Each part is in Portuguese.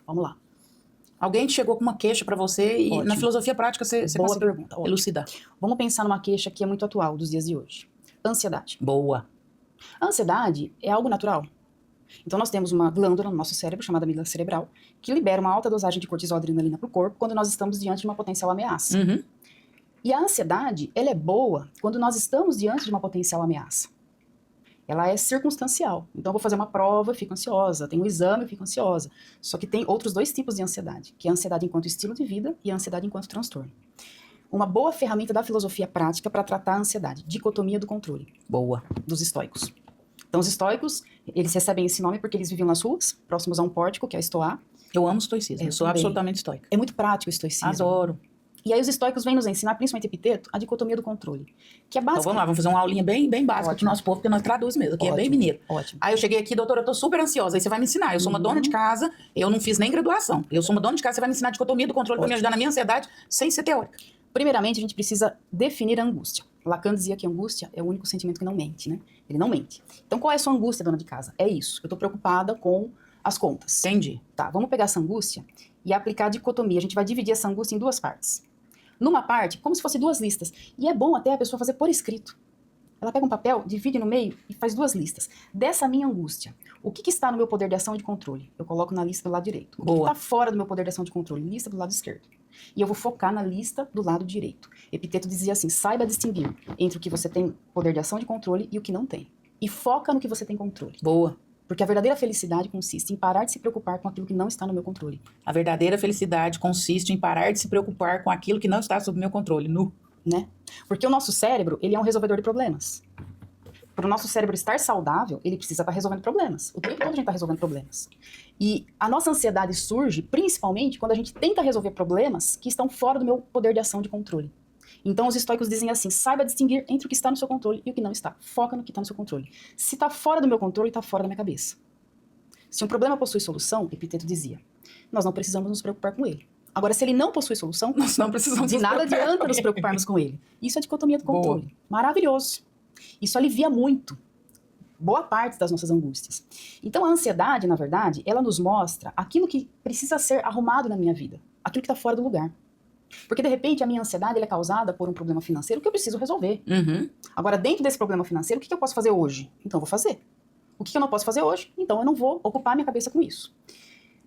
Vamos lá. Alguém chegou com uma queixa para você e na filosofia prática você Boa pergunta. elucidar. Vamos pensar numa queixa que é muito atual dos dias de hoje. Ansiedade. Boa. A ansiedade é algo natural. Então nós temos uma glândula no nosso cérebro, chamada amígdala cerebral, que libera uma alta dosagem de cortisol e adrenalina para o corpo quando nós estamos diante de uma potencial ameaça. Uhum. E a ansiedade, ela é boa quando nós estamos diante de uma potencial ameaça. Ela é circunstancial. Então eu vou fazer uma prova, fico ansiosa. Tenho um exame, fico ansiosa. Só que tem outros dois tipos de ansiedade, que é a ansiedade enquanto estilo de vida e a ansiedade enquanto transtorno. Uma boa ferramenta da filosofia prática para tratar a ansiedade, dicotomia do controle. Boa. Dos estoicos. Então os estoicos, eles recebem esse nome porque eles viviam nas ruas, próximos a um pórtico, que é a Estoá. Eu amo estoicismo, eu sou absolutamente estoica. É muito prático o estoicismo. Adoro. E aí os estoicos vêm nos ensinar, principalmente Epiteto, a dicotomia do controle. Que é básica. Então vamos lá, vamos fazer uma aulinha bem básica pro nosso povo, porque nós traduz mesmo, que é bem mineiro. Ótimo. Aí eu cheguei aqui, doutora, eu tô super ansiosa, aí você vai me ensinar. Eu sou uma dona de casa, eu não fiz nem graduação. Eu sou uma dona de casa, você vai me ensinar a dicotomia do controle para me ajudar na minha ansiedade, sem ser teórica. Primeiramente, a gente precisa definir a angústia. Lacan dizia que a angústia é o único sentimento que não mente, né? Ele não mente. Então qual é a sua angústia, dona de casa? É isso, eu tô preocupada com as contas. Entendi. Tá, vamos pegar essa angústia e aplicar a dicotomia. A gente vai dividir essa angústia em duas partes. Numa parte, como se fosse duas listas. E é bom até a pessoa fazer por escrito. Ela pega um papel, divide no meio e faz duas listas. Dessa minha angústia, o que está no meu poder de ação e de controle? Eu coloco na lista do lado direito. O que está fora do meu poder de ação e de controle? Lista do lado esquerdo. E eu vou focar na lista do lado direito. Epiteto dizia assim, saiba distinguir entre o que você tem poder de ação e de controle e o que não tem. E foca no que você tem controle. Boa. Porque a verdadeira felicidade consiste em parar de se preocupar com aquilo que não está no meu controle. A verdadeira felicidade consiste em parar de se preocupar com aquilo que não está sob meu controle. Né? Porque o nosso cérebro, ele é um resolvedor de problemas. Para o nosso cérebro estar saudável, ele precisa estar resolvendo problemas. O tempo todo a gente está resolvendo problemas. E a nossa ansiedade surge, principalmente, quando a gente tenta resolver problemas que estão fora do meu poder de ação de controle. Então os estoicos dizem assim, saiba distinguir entre o que está no seu controle e o que não está. Foca no que está no seu controle. Se está fora do meu controle, está fora da minha cabeça. Se um problema possui solução, Epiteto dizia, nós não precisamos nos preocupar com ele. Agora, se ele não possui solução, nós não precisamos de nada adianta nos preocuparmos com ele. Isso é a dicotomia do controle. Boa. Maravilhoso. Isso alivia muito boa parte das nossas angústias. Então a ansiedade, na verdade, ela nos mostra aquilo que precisa ser arrumado na minha vida. Aquilo que está fora do lugar. Porque, de repente, a minha ansiedade é causada por um problema financeiro que eu preciso resolver. Uhum. Agora, dentro desse problema financeiro, o que eu posso fazer hoje? Então, eu vou fazer. O que eu não posso fazer hoje? Então, eu não vou ocupar minha cabeça com isso.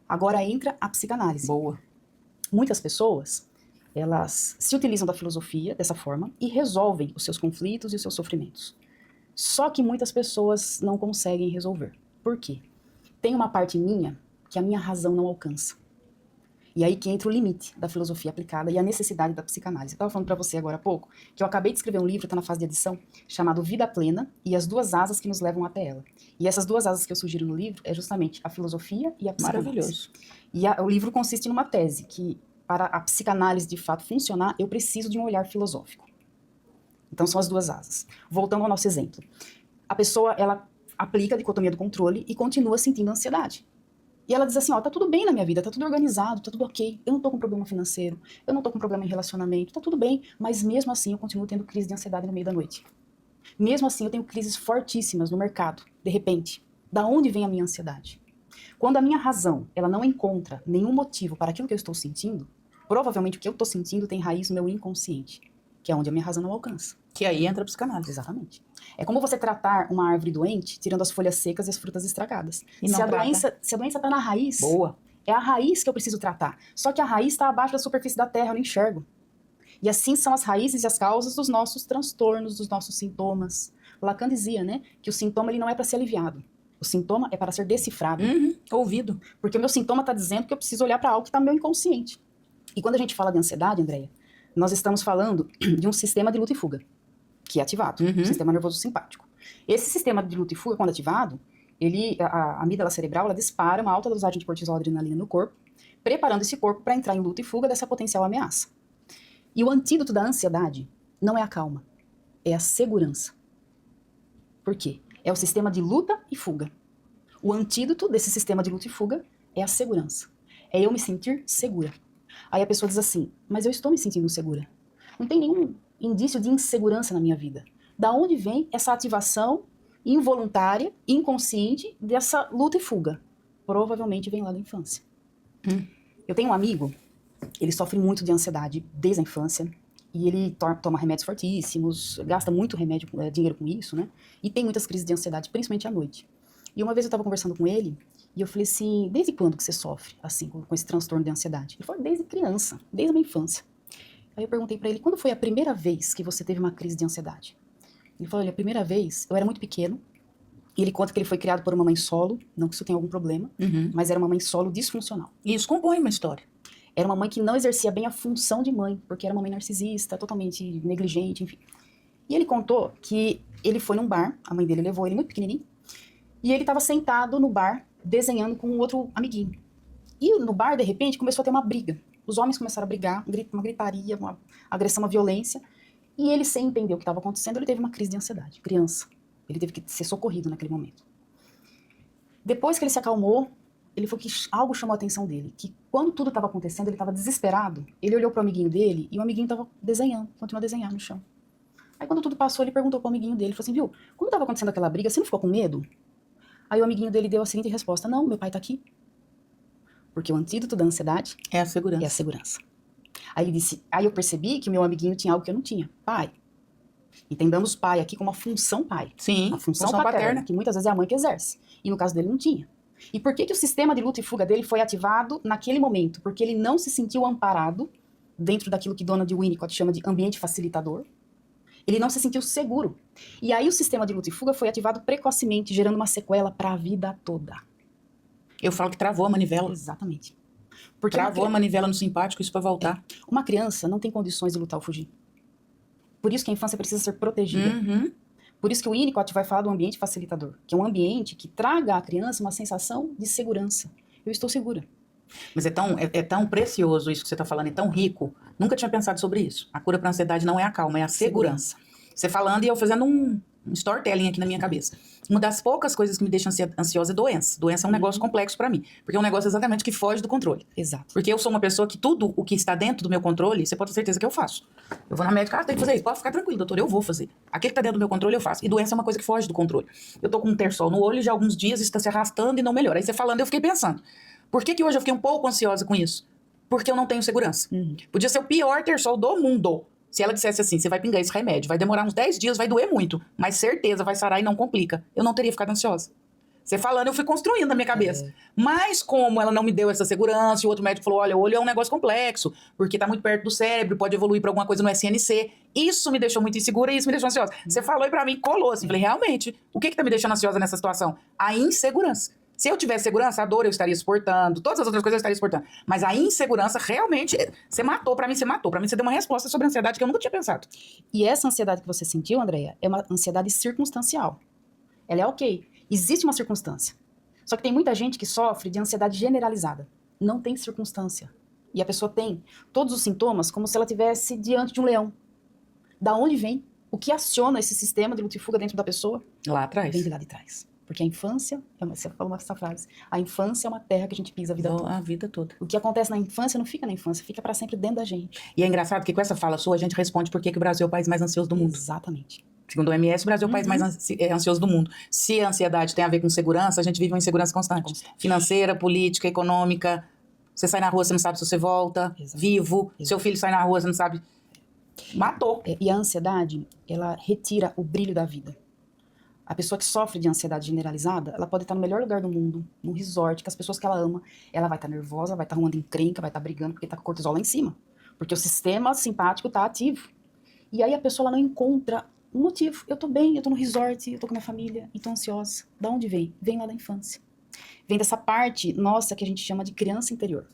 Agora entra a psicanálise. Boa. Muitas pessoas, elas se utilizam da filosofia dessa forma e resolvem os seus conflitos e os seus sofrimentos. Só que muitas pessoas não conseguem resolver. Por quê? Tem uma parte minha que a minha razão não alcança. E aí que entra o limite da filosofia aplicada e a necessidade da psicanálise. Eu estava falando para você agora há pouco que eu acabei de escrever um livro, está na fase de edição, chamado Vida Plena e as duas asas que nos levam até ela. E essas duas asas que eu sugiro no livro é justamente a filosofia e a psicanálise. Maravilhoso. E o livro consiste numa tese que, para a psicanálise de fato funcionar, eu preciso de um olhar filosófico. Então são as duas asas. Voltando ao nosso exemplo. A pessoa, ela aplica a dicotomia do controle e continua sentindo ansiedade. E ela diz assim, ó, tá tudo bem na minha vida, tá tudo organizado, tá tudo ok, eu não tô com problema financeiro, eu não tô com problema em relacionamento, tá tudo bem, mas mesmo assim eu continuo tendo crise de ansiedade no meio da noite. Mesmo assim eu tenho crises fortíssimas no mercado, de repente. Da onde vem a minha ansiedade? Quando a minha razão, ela não encontra nenhum motivo para aquilo que eu estou sentindo, provavelmente o que eu tô sentindo tem raiz no meu inconsciente, que é onde a minha razão não alcança. Que aí entra a psicanálise. Exatamente. É como você tratar uma árvore doente, tirando as folhas secas e as frutas estragadas. Se a doença está na raiz, boa, é a raiz que eu preciso tratar. Só que a raiz está abaixo da superfície da terra, eu não enxergo. E assim são as raízes e as causas dos nossos transtornos, dos nossos sintomas. Lacan dizia, né, que o sintoma ele não é para ser aliviado. O sintoma é para ser decifrado. Ouvido. Porque o meu sintoma está dizendo que eu preciso olhar para algo que está no meu inconsciente. E quando a gente fala de ansiedade, Andréia, nós estamos falando de um sistema de luta e fuga, que é ativado, o sistema nervoso simpático. Esse sistema de luta e fuga, quando ativado, a amígdala cerebral, ela dispara uma alta dosagem de cortisol e adrenalina no corpo, preparando esse corpo para entrar em luta e fuga dessa potencial ameaça. E o antídoto da ansiedade não é a calma, é a segurança. Por quê? É o sistema de luta e fuga. O antídoto desse sistema de luta e fuga é a segurança. É eu me sentir segura. Aí a pessoa diz assim, mas eu estou me sentindo segura. Não tem nenhum indício de insegurança na minha vida. Da onde vem essa ativação involuntária, inconsciente, dessa luta e fuga? Provavelmente vem lá da infância. Eu tenho um amigo, ele sofre muito de ansiedade desde a infância. E ele toma remédios fortíssimos, gasta muito dinheiro com isso, né? E tem muitas crises de ansiedade, principalmente à noite. E uma vez eu estava conversando com ele, e eu falei assim, desde quando que você sofre, assim, com esse transtorno de ansiedade? Ele falou, desde criança, desde a minha infância. Aí eu perguntei pra ele, quando foi a primeira vez que você teve uma crise de ansiedade? Ele falou, olha, a primeira vez, eu era muito pequeno, e ele conta que ele foi criado por uma mãe solo, não que isso tenha algum problema, mas era uma mãe solo disfuncional. E isso compõe uma história. Era uma mãe que não exercia bem a função de mãe, porque era uma mãe narcisista, totalmente negligente, enfim. E ele contou que ele foi num bar, a mãe dele levou ele muito pequenininho, e ele estava sentado no bar, desenhando com um outro amiguinho. E no bar, de repente, começou a ter uma briga. Os homens começaram a brigar, uma gritaria, uma agressão, uma violência, e ele, sem entender o que estava acontecendo, ele teve uma crise de ansiedade, criança. Ele teve que ser socorrido naquele momento. Depois que ele se acalmou, ele falou que algo chamou a atenção dele, que quando tudo estava acontecendo, ele estava desesperado, ele olhou para o amiguinho dele, e o amiguinho estava desenhando, continuou a desenhar no chão. Aí quando tudo passou, ele perguntou para o amiguinho dele, falou assim, viu, quando estava acontecendo aquela briga, você não ficou com medo? Aí o amiguinho dele deu a seguinte resposta, não, meu pai tá aqui. Porque o antídoto da ansiedade é a segurança. É a segurança. Aí ele disse, aí eu percebi que o meu amiguinho tinha algo que eu não tinha, pai. Entendamos pai aqui como uma função pai. Sim, a função paterna, que muitas vezes é a mãe que exerce. E no caso dele não tinha. E por que o sistema de luta e fuga dele foi ativado naquele momento? Porque ele não se sentiu amparado dentro daquilo que Dona de Winnicott chama de ambiente facilitador. Ele não se sentiu seguro. E aí o sistema de luta e fuga foi ativado precocemente, gerando uma sequela para a vida toda. Eu falo que travou a manivela. Exatamente. Porque travou a manivela no simpático, isso vai voltar. Uma criança não tem condições de lutar ou fugir. Por isso que a infância precisa ser protegida. Por isso que o Winnicott vai falar do ambiente facilitador, que é um ambiente que traga à criança uma sensação de segurança. Eu estou segura. Mas é tão precioso isso que você está falando, é tão rico. Nunca tinha pensado sobre isso. A cura para a ansiedade não é a calma, é a segurança. Você falando e eu fazendo um storytelling aqui na minha cabeça. Uma das poucas coisas que me deixam ansiosa é doença. Doença é um negócio complexo para mim. Porque é um negócio exatamente que foge do controle. Exato. Porque eu sou uma pessoa que tudo o que está dentro do meu controle, você pode ter certeza que eu faço. Eu vou na médica, tem que fazer isso. Pode ficar tranquilo, doutor, eu vou fazer. Aquilo que está dentro do meu controle, eu faço. E doença é uma coisa que foge do controle. Eu tô com um terçol no olho e já há alguns dias isso está se arrastando e não melhora. Aí você falando, eu fiquei pensando. Por que hoje eu fiquei um pouco ansiosa com isso? Porque eu não tenho segurança. Podia ser o pior terçol do mundo. Se ela dissesse assim, você vai pingar esse remédio, vai demorar uns 10 dias, vai doer muito, mas certeza vai sarar e não complica. Eu não teria ficado ansiosa. Você falando, eu fui construindo na minha cabeça. Mas como ela não me deu essa segurança, e o outro médico falou, olha, o olho é um negócio complexo, porque tá muito perto do cérebro, pode evoluir pra alguma coisa no SNC. Isso me deixou muito insegura e isso me deixou ansiosa. Você falou e pra mim, colou assim. Falei, realmente, o que tá me deixando ansiosa nessa situação? A insegurança. Se eu tivesse segurança, a dor eu estaria suportando, todas as outras coisas eu estaria suportando. Mas a insegurança, realmente, você matou. Pra mim, você deu uma resposta sobre a ansiedade que eu nunca tinha pensado. E essa ansiedade que você sentiu, Andréia, é uma ansiedade circunstancial. Ela é ok. Existe uma circunstância. Só que tem muita gente que sofre de ansiedade generalizada. Não tem circunstância. E a pessoa tem todos os sintomas como se ela estivesse diante de um leão. Da onde vem? O que aciona esse sistema de luta e fuga dentro da pessoa? Lá atrás. Vem de lá de trás. Porque a infância, você falou essa frase, a infância é uma terra que a gente pisa a vida toda. A vida toda. O que acontece na infância não fica na infância, fica pra sempre dentro da gente. E é engraçado que com essa fala sua, a gente responde por que o Brasil é o país mais ansioso do mundo. Exatamente. Segundo o OMS, o Brasil é o país mais ansioso do mundo. Se a ansiedade tem a ver com segurança, a gente vive uma insegurança constante. Financeira, política, econômica. Você sai na rua, você não sabe se você volta, vivo. Seu filho sai na rua, você não sabe. Matou. E a ansiedade, ela retira o brilho da vida. A pessoa que sofre de ansiedade generalizada, ela pode estar no melhor lugar do mundo, num resort, com as pessoas que ela ama. Ela vai estar nervosa, vai estar arrumando encrenca, vai estar brigando, porque está com o cortisol lá em cima. Porque o sistema simpático está ativo. E aí a pessoa ela não encontra um motivo. Eu tô bem, eu tô no resort, eu tô com minha família, e tô ansiosa. Da onde vem? Vem lá da infância. Vem dessa parte nossa que a gente chama de criança interior.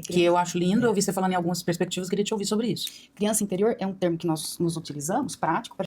Que eu acho lindo, eu ouvi você falando em algumas perspectivas, queria te ouvir sobre isso. Criança interior é um termo que nós nos utilizamos, prático,